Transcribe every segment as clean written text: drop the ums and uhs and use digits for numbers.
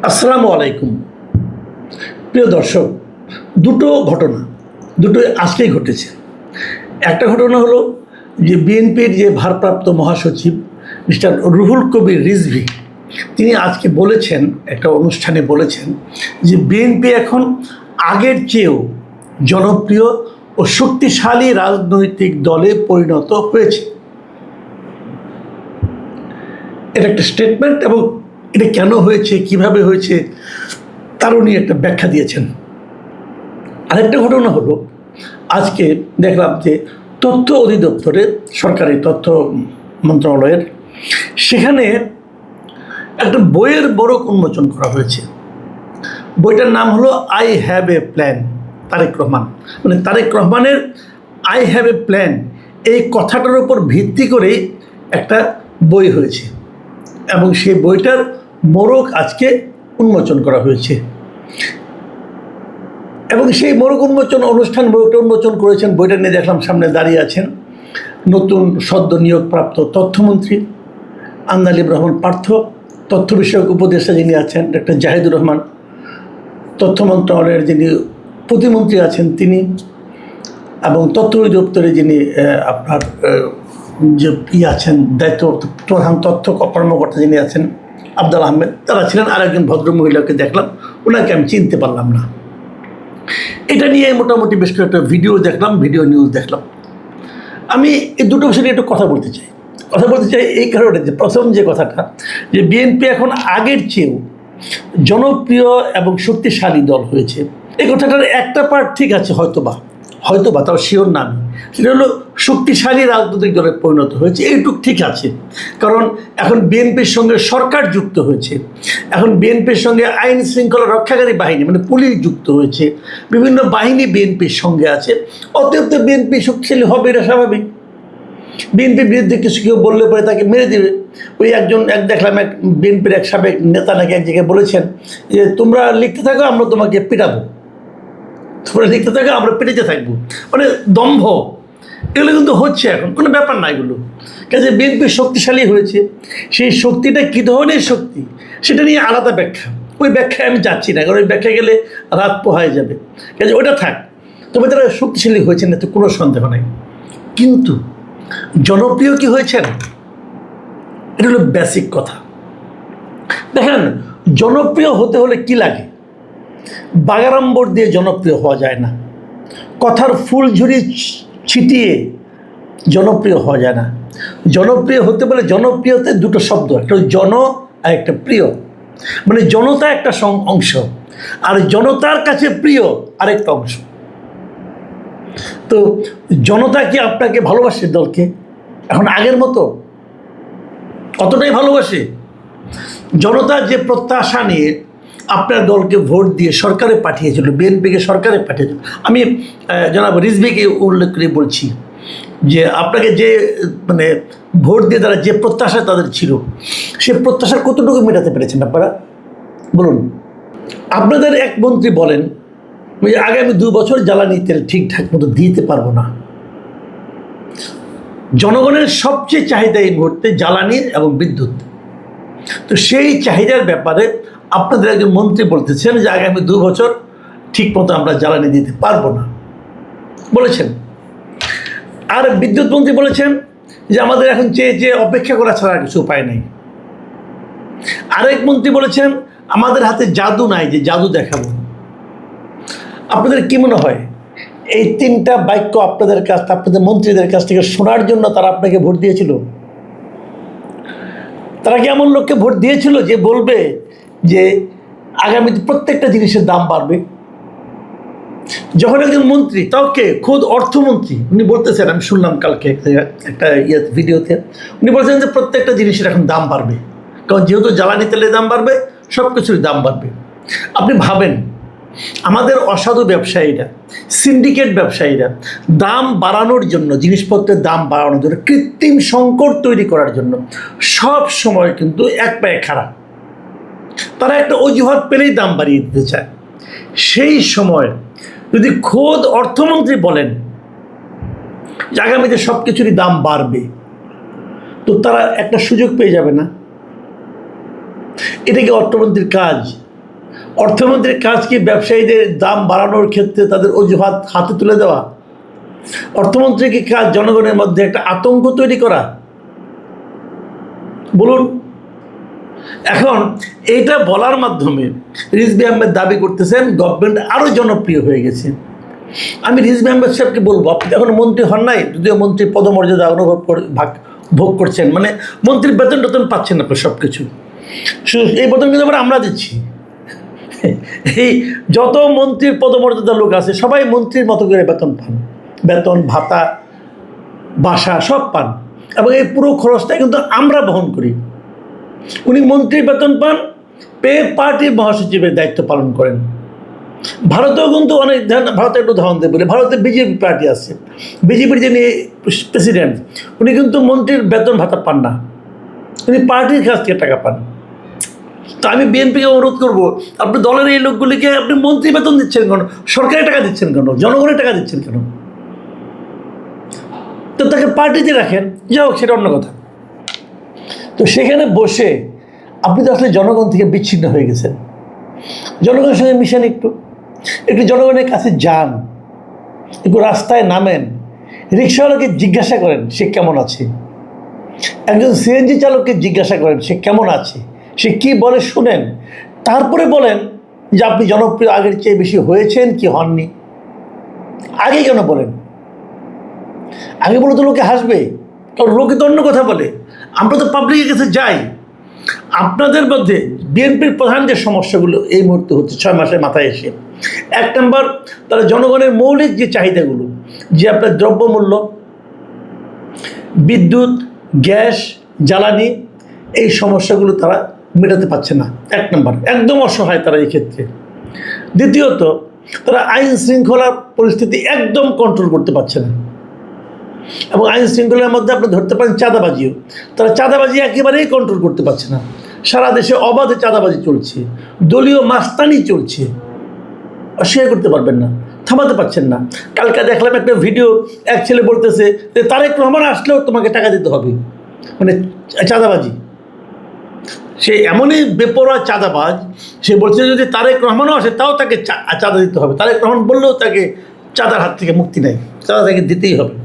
আসসালামু আলাইকুম। প্রিয় দর্শক, দুটো আজকেই ঘটেছে। একটা ঘটনা হলো যে বিএনপির যে ভারপ্রাপ্ত মহাসচিব মিস্টার রুহুল কবির রিজভী তিনি আজকে বলেছেন, একটা অনুষ্ঠানে বলেছেন যে বিএনপি এখন আগের চেয়েও জনপ্রিয় ও শক্তিশালী রাজনৈতিক দলে পরিণত হয়েছে। এটা একটা স্টেটমেন্ট, এবং এটা কেন হয়েছে, কিভাবে হয়েছে, তারও নিয়ে একটা ব্যাখ্যা দিয়েছেন। আরেকটা ঘটনা হলো, আজকে দেখলাম যে তথ্য অধিদপ্তরে, সরকারি তথ্য মন্ত্রণালয়ের, সেখানে একটা বইয়ের বড় উন্মোচন করা হয়েছে। বইটার নাম হলো I have a plan, Tarique Rahman. মানে তারেক রহমানের আই হ্যাভ এ প্ল্যান, এই কথাটার উপর ভিত্তি করেই একটা বই হয়েছে, এবং সেই বইটার মোড়ক আজকে উন্মোচন করা হয়েছে। এবং সেই মোড়ক উন্মোচন অনুষ্ঠান, বইটা উন্মোচন করেছেন, বইটা নিয়ে দেখলাম সামনে দাঁড়িয়ে আছেন নতুন সদ্য নিয়োগপ্রাপ্ত তথ্যমন্ত্রী আন্দালিব রহমান পার্থ, তথ্য বিষয়ক উপদেষ্টা যিনি আছেন ডক্টর জাহিদুর রহমান, তথ্য মন্ত্রণালয়ের যিনি প্রতিমন্ত্রী আছেন তিনি, এবং তথ্য অধিদপ্তরে যিনি আপনার যে আছেন দায়িত্ব প্রধান তথ্য কর্মকর্তা যিনি আছেন আবদুল আহমেদ, তারা ছিলেন। আর একজন ভদ্রমহিলাকে দেখলাম, ওনাকে আমি চিনতে পারলাম না। এটা নিয়ে মোটামুটি বেশ কয়েকটা ভিডিও দেখলাম, ভিডিও নিউজ দেখলাম। আমি এই দুটো বিষয় নিয়ে একটু কথা বলতে চাই এই কারণে যে প্রথম যে কথাটা, যে বিএনপি এখন আগের চেয়েও জনপ্রিয় এবং শক্তিশালী দল হয়েছে, এই কথাটার একটা পার্ট ঠিক আছে, হয়তোবা তাও শিওর না আমি, সেটা হলো শক্তিশালী রাজনৈতিক দলে পরিণত হয়েছে, এইটুক ঠিক আছে। কারণ এখন বিএনপির সঙ্গে সরকার যুক্ত হয়েছে, এখন বিএনপির সঙ্গে আইন শৃঙ্খলা রক্ষাকারী বাহিনী মানে পুলিশ যুক্ত হয়েছে, বিভিন্ন বাহিনী বিএনপির সঙ্গে আছে। অতএব তো বিএনপি শক্তিশালী হবে, এটা স্বাভাবিক। বিএনপির বিরুদ্ধে কিছু কেউ বললে পরে তাকে মেরে দেবে। ওই দেখলাম এক বিএনপির এক সাবেক নেতা নাকি এক জায়গায় বলেছেন যে তোমরা লিখতে থাকো, আমরা তোমাকে পিটাবো, তোমরা লিখতে থাকো, আমরা পেটেতে থাকবো। মানে দম্ভ, এগুলো কিন্তু হচ্ছে, এখন কোনো ব্যাপার না এগুলো। কাজে বিএনপি শক্তিশালী হয়েছে, সেই শক্তিটা কী ধরনের শক্তি সেটা নিয়ে আলাদা ব্যাখ্যা, ওই ব্যাখ্যায় আমি যাচ্ছি না, কারণ ওই ব্যাখ্যা গেলে রাত পোহায় যাবে। কাজে ওটা থাক, তবে তারা শক্তিশালী হয়েছেন, এতে কোনো সন্দেহ নেই। কিন্তু জনপ্রিয় কি হয়েছেন, এটা হলো বেসিক কথা। দেখেন, জনপ্রিয় হতে হলে কি লাগে? বাগাড়ম্বর দিয়ে জনপ্রিয় হওয়া যায় না, কথার ফুলঝুরি ছিটিয়ে জনপ্রিয় হওয়া যায় না। জনপ্রিয় হতে বলে জনপ্রিয়তে দুটো শব্দ, একটা জন আর একটা প্রিয়। মানে জনতা একটা অংশ, আর জনতার কাছে প্রিয় আরেকটা অংশ। তো জনতা কি আপনাকে ভালোবাসে দলকে এখন আগের মতো? কতটাই ভালোবাসে? জনতার যে প্রত্যাশা নিয়ে আপনার দলকে ভোট দিয়ে সরকারে পাঠিয়েছিল, বিএনপিকে সরকারে পাঠিয়েছিল, আমি জনাব রিজভীকে উল্লেখ করে বলছি যে আপনাকে যে মানে ভোট দিয়ে তারা যে প্রত্যাশা তাদের ছিল, সে প্রত্যাশা কতটুকু মেটাতে পেরেছেন আপনারা বলুন? আপনাদের এক মন্ত্রী বলেন যে আগামী 2 বছর জ্বালানি তেল ঠিকঠাক মতো দিতে পারবো না। জনগণের সবচেয়ে চাহিদা এই মুহূর্তে জ্বালানি এবং বিদ্যুৎ। তো সেই চাহিদার ব্যাপারে আপনাদের একজন মন্ত্রী বলতেছেন যে আগামী 2 বছর ঠিক মতো আমরা জ্বালানি দিতে পারবো না বলেছেন। আর বিদ্যুৎ মন্ত্রী বলেছেন যে আমাদের এখন চেয়ে অপেক্ষা করা ছাড়া কিছু উপায় নেই। আরেক মন্ত্রী বলেছেন আমাদের হাতে জাদু নাই যে জাদু দেখাবো। আপনাদের কি মনে হয় এই 3টা বাক্য আপনাদের মন্ত্রীদের কাছ থেকে শোনার জন্য তারা আপনাকে ভোট দিয়েছিল? তারা কি এমন লোককে ভোট দিয়েছিল যে বলবে যে আগামীতে প্রত্যেকটা জিনিসের দাম বাড়বে? যখন একজন মন্ত্রী, তাও কে, খোদ অর্থমন্ত্রী, উনি বলতেছেন, আমি শুনলাম কালকে একটা ভিডিওতে, উনি বলছেন যে প্রত্যেকটা জিনিসের এখন দাম বাড়বে, কারণ যেহেতু জ্বালানি তেলের দাম বাড়বে, সব কিছুর দাম বাড়বে। আপনি ভাবেন, আমাদের অসাধু ব্যবসায়ীরা, সিন্ডিকেট ব্যবসায়ীরা দাম বাড়ানোর জন্য, জিনিসপত্রের দাম বাড়ানোর জন্য, কৃত্রিম সংকট তৈরি করার জন্য সব সময় কিন্তু এক পায়ে খাড়া। তারা একটা অজুহাত পেলেই দাম বাড়িয়ে দিতে চায়। সেই সময় যদি খোদ অর্থমন্ত্রী বলেন যে আগামীতে সব কিছুরই দাম বাড়বে, তো তারা একটা সুযোগ পেয়ে যাবে না? এটা কি অর্থমন্ত্রীর কাজ? অর্থমন্ত্রীর কাজ কি ব্যবসায়ীদের দাম বাড়ানোর ক্ষেত্রে তাদের অজুহাত হাতে তুলে দেওয়া? অর্থমন্ত্রীর কি কাজ জনগণের মধ্যে একটা আতঙ্ক তৈরি করা? বলুন। এখন এইটা বলার মাধ্যমে রিজভী আহমেদ দাবি করতেছেন গভর্নমেন্ট আরও জনপ্রিয় হয়ে গেছে। আমি রিজভী আহমেদ সাহেবকে বলবো, আপনি এখন মন্ত্রী হন নাই, যদিও মন্ত্রী পদমর্যাদা ভোগ করছেন, মানে মন্ত্রীর বেতন টেতন পাচ্ছেন আপনি সব কিছু, এই বেতন কিন্তু আমরা দিচ্ছি। এই যত মন্ত্রীর পদমর্যাদার লোক আছে সবাই মন্ত্রীর মতো করে বেতন পান, বেতন ভাতা বাসা সব পান, এবং এই পুরো খরচটা কিন্তু আমরা বহন করি। উনি মন্ত্রীর বেতন পান, পেয়ে পার্টির মহাসচিবের দায়িত্ব পালন করেন। ভারতেও কিন্তু অনেক, ভারতের একটু উদাহরণ দেবে বলে, ভারতে বিজেপি পার্টি আছে, বিজেপির যিনি প্রেসিডেন্ট উনি কিন্তু মন্ত্রীর বেতন ভাতা পান না, উনি পার্টির কাছ থেকে টাকা পান। তো আমি বিএনপিকে অনুরোধ করব, আপনি দলের এই লোকগুলিকে আপনি মন্ত্রী বেতন দিচ্ছেন কেন, সরকারি টাকা দিচ্ছেন কেন, জনগণের টাকা দিচ্ছেন কেন? তো তাকে পার্টিতে রাখেন, যাই হোক সেটা অন্য কথা। তো সেখানে বসে আপনি তো আসলে জনগণ থেকে বিচ্ছিন্ন হয়ে গেছেন। জনগণের সঙ্গে মিশেন, একটু জনগণের কাছে যান, একটু রাস্তায় নামেন, রিক্সাওয়ালাকে জিজ্ঞাসা করেন সে কেমন আছে, একজন সিএনজি চালককে জিজ্ঞাসা করেন সে কেমন আছে, সে কি বলে শুনেন, তারপরে বলেন যে আপনি জনপ্রিয় আগের চেয়ে বেশি হয়েছেন কি হননি। আগে কেন বলেন? আগে বলে তো লোকে হাসবে, কারণ লোকে তো অন্য কথা বলে। আমরা তো পাবলিকের কাছে যাই। আপনাদের মধ্যে বিএনপির প্রধান যে সমস্যাগুলো এই মুহূর্তে হচ্ছে 6 মাসের মাথায় এসে, 1 নম্বর, তারা জনগণের মৌলিক যে চাহিদাগুলো, যে আপনার দ্রব্যমূল্য, বিদ্যুৎ, গ্যাস, জ্বালানি, এই সমস্যাগুলো তারা মেটাতে পারছে না। 1 নম্বর, একদম অসহায় তারা এই ক্ষেত্রে। দ্বিতীয়ত, তারা আইন শৃঙ্খলা পরিস্থিতি একদম কন্ট্রোল করতে পারছে না, এবং আইন শৃঙ্খলার মধ্যে আপনি ধরতে পারেন চাঁদাবাজিও, তারা চাঁদাবাজি একেবারেই কন্ট্রোল করতে পারছে না। সারা দেশে অবাধে চাঁদাবাজি চলছে, দলীয় মাস্তানি চলছে, অস্বীকার করতে পারবেন না, থামাতে পারছেন না। কালকে দেখলাম একটা ভিডিও, এক ছেলে বলতেছে যে তারেক রহমান আসলেও তোমাকে টাকা দিতে হবে, মানে চাঁদাবাজি। সে এমনই বেপরোয়া চাঁদাবাজ, সে বলছে যদি তারেক রহমানও আসে তাও তাকে চাঁদা দিতে হবে, তারেক রহমান বললেও তাকে চাঁদার হাত থেকে মুক্তি নেই, চাঁদা তাকে দিতেই হবে।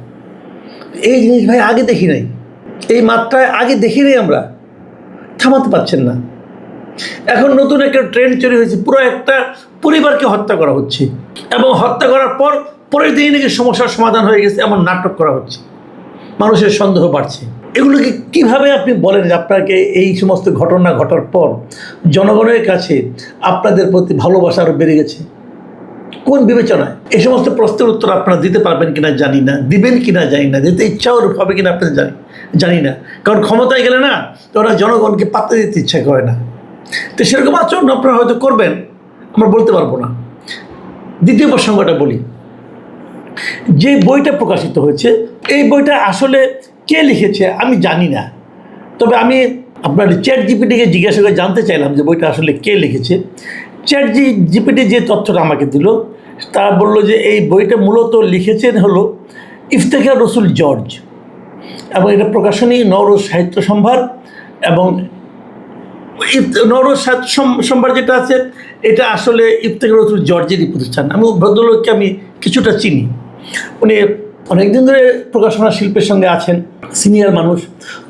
এই জিনিস ভাই আগে দেখি নাই, এই মাত্রায় আগে দেখি নাই আমরা, থামাতে পারছেন না। এখন নতুন একটা ট্রেন্ড তৈরি হয়েছে, পুরো একটা পরিবারকে হত্যা করা হচ্ছে, এবং হত্যা করার পর পরের দিনই নাকি সমস্যার সমাধান হয়ে গেছে এমন নাটক করা হচ্ছে, মানুষের সন্দেহ বাড়ছে। এগুলোকে কিভাবে আপনি বলেন যে আপনাকে এই সমস্ত ঘটনা ঘটার পর জনগণের কাছে আপনাদের প্রতি ভালোবাসা আরও বেড়ে গেছে? কোন বিবেচনায়? এই সমস্ত প্রশ্নের উত্তর আপনারা দিতে পারবেন কিনা জানি না, দিবেন কিনা জানি না, দিতে ইচ্ছাও হবে কিনা আপনাদের জানি না। কারণ ক্ষমতায় গেলে না তো ওরা জনগণকে পাত্তা দিতে ইচ্ছা করে না, তো সেরকম আচরণ আপনারা হয়তো করবেন, আমরা বলতে পারবো না। দ্বিতীয় প্রসঙ্গটা বলি, যে বইটা প্রকাশিত হয়েছে এই বইটা আসলে কে লিখেছে আমি জানি না, তবে আমি আপনার চ্যাট জিপিটিকে জিজ্ঞাসা করে জানতে চাইলাম যে বইটা আসলে কে লিখেছে। চ্যাট জিপিটি যে তথ্যটা আমাকে দিল, তারা বলল যে এই বইটা মূলত লিখেছেন হলো ইফতেখার রসুল জর্জ, এবং এটা প্রকাশনী নওরোজ সাহিত্য সম্ভার, এবং নওরোজ সাহিত্য সম্ভার যেটা আছে এটা আসলে ইফতেখার রসুল জর্জেরই প্রতিষ্ঠান। আমি ভদ্রলোককে আমি কিছুটা চিনি, উনি অনেকদিন ধরে প্রকাশনা শিল্পের সঙ্গে আছেন, সিনিয়র মানুষ।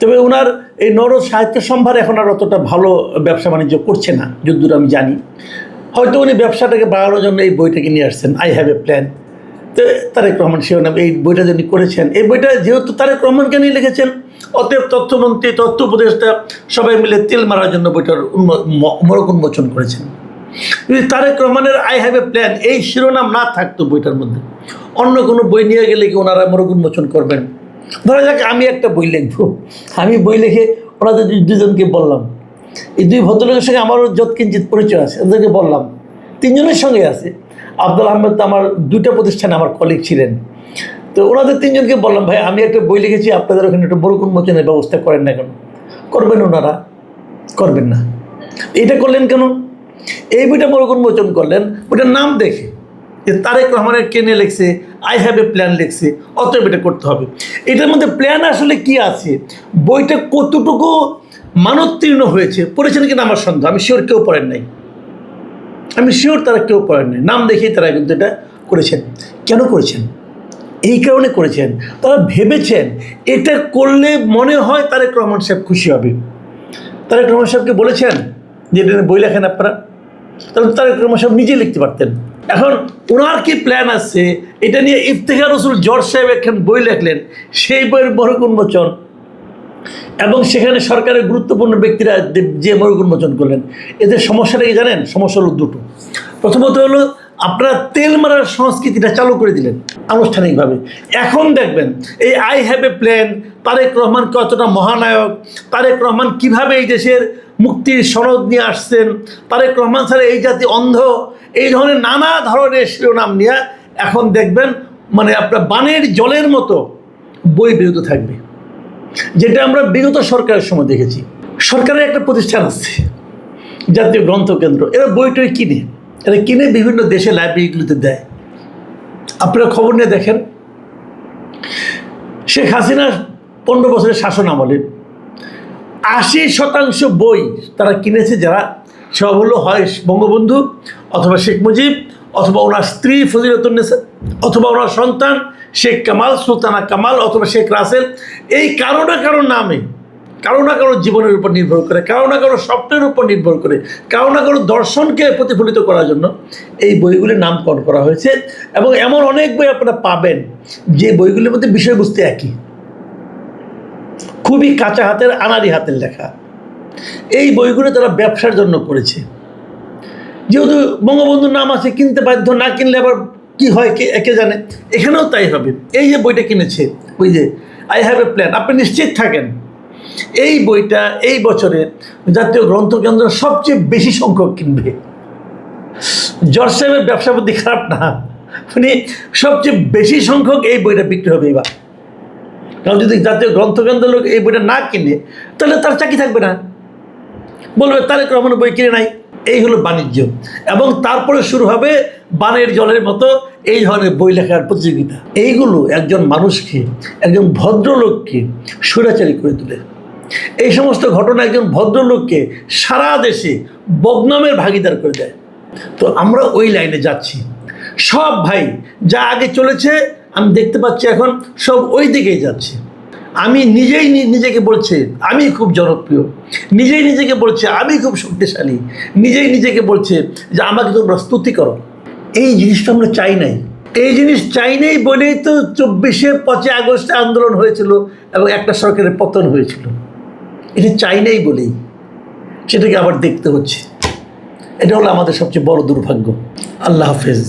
তবে ওনার এই নওরোজ সাহিত্য সম্ভার এখন আর অতটা ভালো ব্যবসা বাণিজ্য করছে না যদ্দূর আমি জানি। হয়তো উনি ব্যবসাটাকে বাড়ানোর জন্য এই বইটাকে নিয়ে আসছেন, আই হ্যাভ এ প্ল্যান। তো তারেক রহমান সেও নাম এই বইটা যিনি করেছেন, এই বইটা যেহেতু তারেক রহমানকে নিয়ে লিখেছেন, অতএব তথ্যমন্ত্রী, তথ্য উপদেষ্টা সবাই মিলে তেল মারার জন্য বইটার মোড়ক উন্মোচন করেছেন। যদি তারেক রহমানের আই হ্যাভ এ প্ল্যান এই শিরোনাম না থাকতো বইটার মধ্যে, অন্য কোনো বই নিয়ে গেলে কি ওনারা মোড়ক উন্মোচন করবেন? ধরা যাক আমি একটা বই লিখবো, আমি বই লিখে ওনাদের দুজনকে বললাম, এই 2 ভদ্রলোকের সঙ্গে আমারও যৎকিঞ্চিত পরিচয় আছে, ওদেরকে বললাম, 3 জনের সঙ্গে আছে। আব্দুল আহমেদ তো আমার 2টা প্রতিষ্ঠানে আমার কলিগ ছিলেন, তো ওনাদের 3 জনকে বললাম ভাই আমি একটা বই লিখেছি, আপনাদের ওখানে একটা মোড়ক উন্মোচনের ব্যবস্থা করেন না কেন? করবেন ওনারা? করবেন না। এটা করলেন কেন? এই বইটা মোড়ক উন্মোচন করলেন ওইটার নাম দেখে যে তারেক রহমানের কেনে লিখছে, আই হ্যাভ এ প্ল্যান লিখছে, অতএব এটা করতে হবে। এটার মধ্যে প্ল্যান আসলে কি আছে, বইটা কতটুকু মানোত্তীর্ণ হয়েছে, পড়েছেন কিনা আমার সন্দেহ, আমি শিওর কেউ পড়েন নাই। আমি শিওর তারা কেউ পড়েন নাই, নাম দেখেই তারা কিন্তু এটা করেছেন। কেন করেছেন? এই কারণে করেছেন, তারা ভেবেছেন এটা করলে মনে হয় তারেক রহমান সাহেব খুশি হবে। তারেক রহমান সাহেবকে বলেছেন যে এটা নিয়ে বই লেখেন আপনারা, তাহলে তারেক রহমান সাহেব নিজে লিখতে পারতেন। এখন ওনার কি প্ল্যান আছে এটা নিয়ে? ইফতেখার রসুল জর্জ সাহেব একখান বই লেখলেন, সেই বইয়ের মরক উন্মোচন, এবং সেখানে সরকারের গুরুত্বপূর্ণ ব্যক্তিরা যে মরক উন্মোচন করলেন। এদের সমস্যাটা কি জানেন? সমস্যা হলো দুটো। প্রথমত হলো আপনারা তেল মারার সংস্কৃতিটা চালু করে দিলেন আনুষ্ঠানিকভাবে। এখন দেখবেন এই I have a plan, Tarique Rahman কতটা মহানায়ক, তারেক রহমান কিভাবে এই দেশের মুক্তির সনদ নিয়ে আসছেন, তারেক রহমান ছাড়া এই জাতি অন্ধ, এই ধরনের নানা ধরনের শিরোনাম নিয়ে এখন দেখবেন মানে আপনার বানের জলের মতো বই বিরত থাকবে, যেটা আমরা বিগত সরকারের সময় দেখেছি। সরকারের একটা প্রতিষ্ঠান আছে জাতীয় গ্রন্থ কেন্দ্র, এরা বইটই কিনে, এরা কিনে বিভিন্ন দেশে লাইব্রেরিগুলোতে দেয়। আপনারা খবর নিয়ে দেখেন, শেখ হাসিনার 15 বছরের শাসন আমলে 80% বই তারা কিনেছে যারা, সব হলো হয় বঙ্গবন্ধু অথবা শেখ মুজিব অথবা ওনার স্ত্রী ফজিলাতুন্নেসা অথবা ওনার সন্তান শেখ কামাল, সুলতানা কামাল অথবা শেখ রাসেল। এই কারো না কারো নামে, কারো না কারো জীবনের উপর নির্ভর করে, কারো না কারো স্বপ্নের উপর নির্ভর করে, কারো না কারো দর্শনকে প্রতিফলিত করার জন্য এই বইগুলির নামকরণ করা হয়েছে। এবং এমন অনেক বই আপনারা পাবেন যে বইগুলির মধ্যে বিষয়বস্তু একই, খুবই কাঁচা হাতের আনাড়ি হাতের লেখা। এই বইগুলো তারা ব্যবসার জন্য করেছে। যেহেতু বঙ্গবন্ধুর নাম আছে, কিনতে বাধ্য, না কিনলে আবার কি হয় কে জানে। এখানেও তাই হবে। এই যে বইটা কিনেছে, ওই যে আই হ্যাভ এ প্ল্যান, আপনি নিশ্চিত থাকেন এই বইটা এই বছরে জাতীয় গ্রন্থ কেন্দ্র সবচেয়ে বেশি সংখ্যক কিনবে। জর্জ সাহেবের ব্যবসা বুদ্ধি খারাপ না, মানে সবচেয়ে বেশি সংখ্যক এই বইটা বিক্রি হবে এবার। কারণ যদি জাতীয় গ্রন্থ কেন্দ্র লোক এই বইটা না কিনে তাহলে তার চাকরি থাকবে না, বলবে তারেক রহমানের বই কিনে নাই। এই হলো বাণিজ্য। এবং তারপরে শুরু হবে বানের জলের মতো এই ধরনের বই লেখার প্রতিযোগিতা। এইগুলো একজন মানুষকে, একজন ভদ্রলোককে স্বৈরাচারী করে তোলে। এই সমস্ত ঘটনা একজন ভদ্রলোককে সারা দেশে বদনামের ভাগিদার করে দেয়। তো আমরা ওই লাইনে যাচ্ছি। সব ভাই যা আগে চলেছে আমি দেখতে পাচ্ছি এখন সব ওই দিকেই যাচ্ছে। আমি নিজেই নিজেকে বলছে আমি খুব জনপ্রিয়, নিজেই নিজেকে বলছে আমি খুব শক্তিশালী, নিজেই নিজেকে বলছে যে আমাকে তোমরা স্তুতি করো। এই জিনিসটা আমরা চাই নাই। এই জিনিস চাই নাই বলেই তো 25 আগস্টে আন্দোলন হয়েছিল এবং একটা সরকারের পতন হয়েছিল। এটা চাই নাই বলেই সেটাকে আবার দেখতে হচ্ছে। এটা হলো আমাদের সবচেয়ে বড় দুর্ভাগ্য। আল্লাহ হাফেজ।